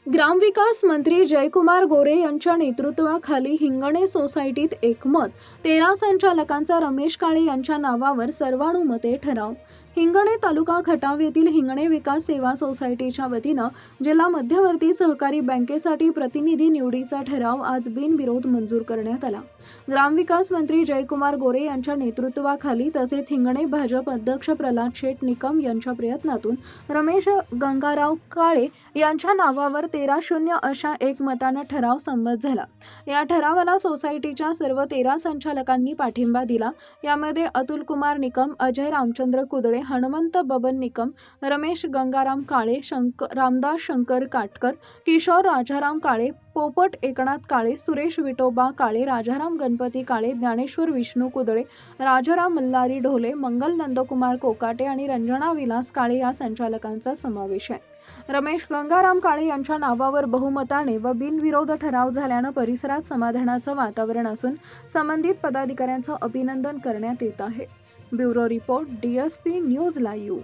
ग्रामविकास मंत्री जयकुमार गोरे यांच्या नेतृत्वाखाली हिंगणे सोसायटीत एकमत 13 संचालकांचा रमेश काळे यांच्या नावावर सर्वानुमते ठराव। हिंगणे तालुका खटाव येथील हिंगणे विकास सेवा सोसायटीच्या वतीनं जिल्हा मध्यवर्ती सहकारी बँकेसाठी प्रतिनिधी निवडीचा ठराव आज बिनविरोध मंजूर करण्यात आला। ग्रामविकास मंत्री जयकुमार गोरे यांच्या नेतृत्वाखाली तसेच हिंगणे भाजप अध्यक्ष प्रल्हाद शेठ निकम यांच्या प्रयत्नातून रमेश गंगाराम काळे यांच्या नावावर 13-0 अशा एकमतानं ठराव संमत झाला। या ठरावाला सोसायटीच्या सर्व 13 संचालकांनी पाठिंबा दिला। यामध्ये अतुल कुमार निकम, अजय रामचंद्र कुदळे, हनुमंत बबन निकम, रमेश गंगाराम काळे, रामदास शंकर काटकर, किशोर राजाराम काळे, पोपट एकनाथ काळे, सुरेश विठोबा काळे, राजाराम गणपती काळे, ज्ञानेश्वर विष्णू कुदळे, राजाराम मल्हारी ढोले, मंगल नंदकुमार कोकाटे आणि रंजना विलास काळे या संचालकांचा समावेश आहे। रमेश गंगाराम काळे यांच्या नावावर बहुमताने व बिनविरोध ठराव झाल्यानं परिसरात समाधानाचं वातावरण असून संबंधित पदाधिकाऱ्यांचं अभिनंदन करण्यात येत आहे। Bureau report, DSP news live.